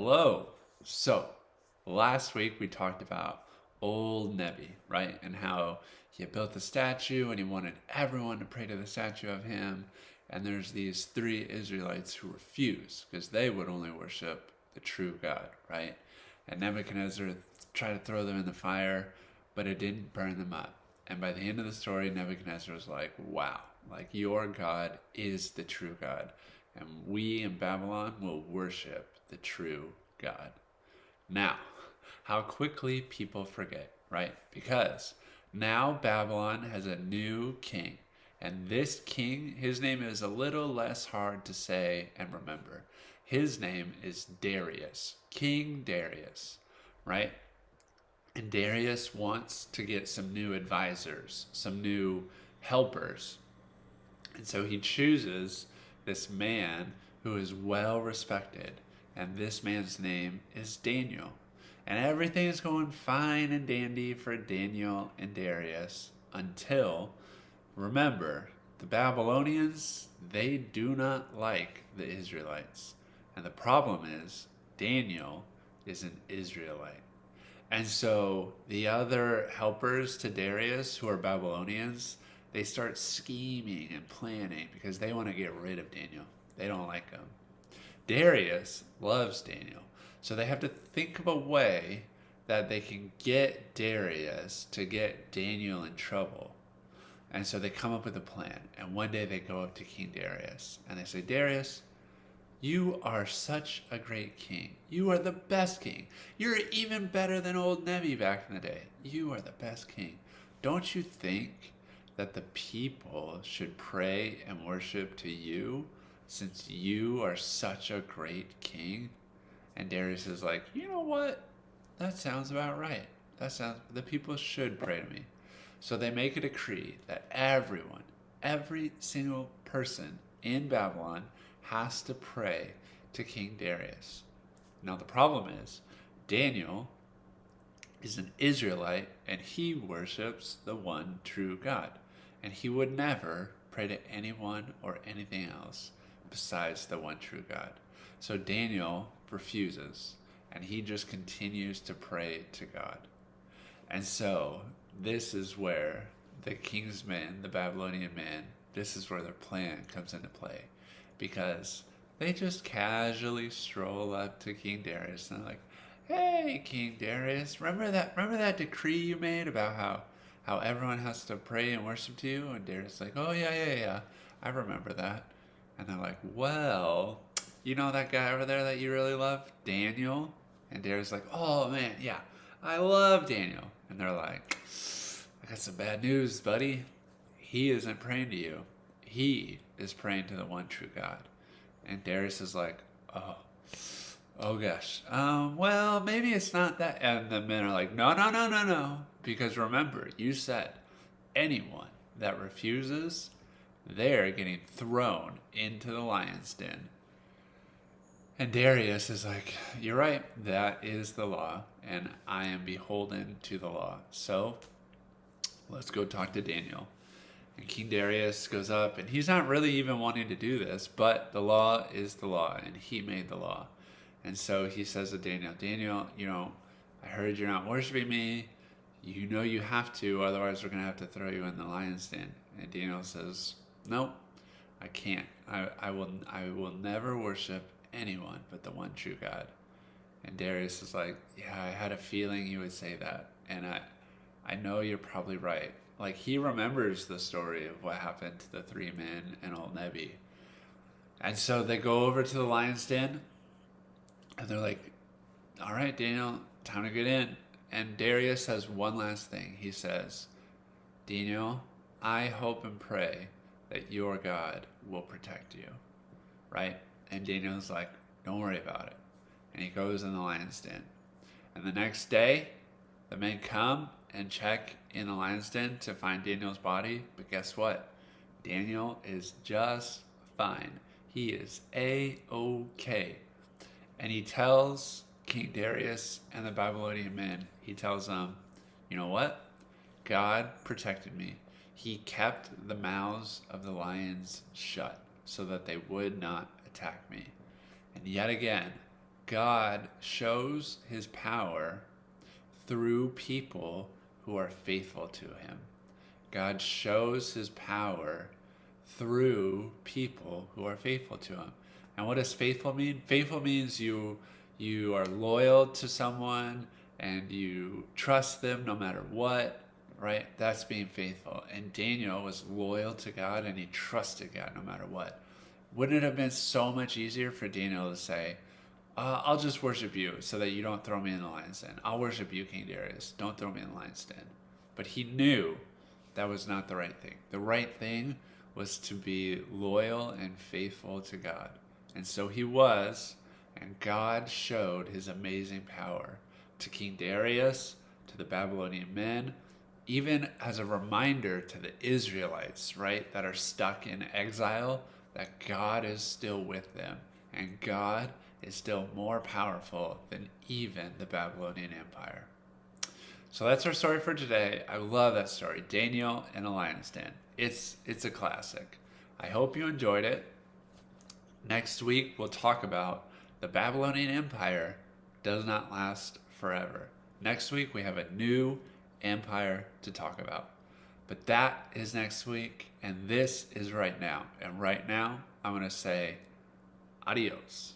Hello. So, last week we talked about old Nebi, right? And how he had built the statue and he wanted everyone to pray to the statue of him. And there's these three Israelites who refuse because they would only worship the true God, right? And Nebuchadnezzar tried to throw them in the fire, but it didn't burn them up. And by the end of the story, Nebuchadnezzar was like, wow, like your God is the true God. And we in Babylon will worship the true God. Now, how quickly people forget, right? Because now Babylon has a new king. And this king, his name is a little less hard to say and remember. His name is Darius, King Darius, right? And Darius wants to get some new advisors, some new helpers. And so he chooses this man who is well respected. And this man's name is Daniel. And everything is going fine and dandy for Daniel and Darius until, remember, the Babylonians, they do not like the Israelites. And the problem is, Daniel is an Israelite. And so the other helpers to Darius, who are Babylonians, they start scheming and planning because they want to get rid of Daniel. They don't like him. Darius loves Daniel. So they have to think of a way that they can get Darius to get Daniel in trouble. And so they come up with a plan. And one day they go up to King Darius and they say, Darius, you are such a great king. You are the best king. You're even better than old Nebi back in the day. You are the best king. Don't you think that the people should pray and worship to you since you are such a great king? And Darius is like, you know what? That sounds about right. The people should pray to me. So they make a decree that everyone, every single person in Babylon has to pray to King Darius. Now the problem is, Daniel is an Israelite and he worships the one true God. And he would never pray to anyone or anything else besides the one true God. So Daniel refuses and he just continues to pray to God. And so this is where the king's men, the Babylonian men, this is where their plan comes into play. Because they just casually stroll up to King Darius and they're like, "Hey, King Darius, remember that decree you made about how everyone has to pray and worship to you?" And Darius is like, "Oh yeah, I remember that." And they're like, "Well, you know that guy over there that you really love, Daniel?" And Darius is like, "Oh man, yeah, I love Daniel." And they're like, "I got some bad news, buddy. He isn't praying to you. He is praying to the one true God." And Darius is like, oh gosh. Well, maybe it's not that. And the men are like, no. Because remember, you said anyone that refuses, they're getting thrown into the lion's den. And Darius is like, you're right, that is the law, and I am beholden to the law. So let's go talk to Daniel. And King Darius goes up, and he's not really even wanting to do this, but the law is the law, and he made the law. And so he says to Daniel, Daniel, I heard you're not worshiping me. You know you have to, otherwise we're going to have to throw you in the lion's den. And Daniel says, nope, I can't. I will never worship anyone but the one true God. And Darius is like, yeah, I had a feeling you would say that. And I know you're probably right. Like, he remembers the story of what happened to the three men and old Nebi. And so they go over to the lion's den, and they're like, all right, Daniel, time to get in. And Darius says one last thing. He says, Daniel, I hope and pray that your God will protect you, right? And Daniel's like, don't worry about it. And he goes in the lion's den. And the next day, the men come and check in the lion's den to find Daniel's body. But guess what? Daniel is just fine. He is A-OK. And he tells King Darius and the Babylonian men, he tells them, you know what? God protected me. He kept the mouths of the lions shut so that they would not attack me. And yet again, God shows his power through people who are faithful to him. God shows his power through people who are faithful to him. And what does faithful mean? Faithful means you are loyal to someone and you trust them no matter what, right? That's being faithful. And Daniel was loyal to God and he trusted God no matter what. Wouldn't it have been so much easier for Daniel to say, I'll just worship you so that you don't throw me in the lion's den. I'll worship you, King Darius. Don't throw me in the lion's den. But he knew that was not the right thing. The right thing was to be loyal and faithful to God. And so he was, and God showed his amazing power to King Darius, to the Babylonian men, even as a reminder to the Israelites, right, that are stuck in exile, that God is still with them. And God is still more powerful than even the Babylonian Empire. So that's our story for today. I love that story, Daniel in a lion's den. It's a classic. I hope you enjoyed it. Next week we'll talk about the Babylonian Empire does not last forever. Next week we have a new empire to talk about. But that is next week, and this is right now. And right now I'm going to say adios.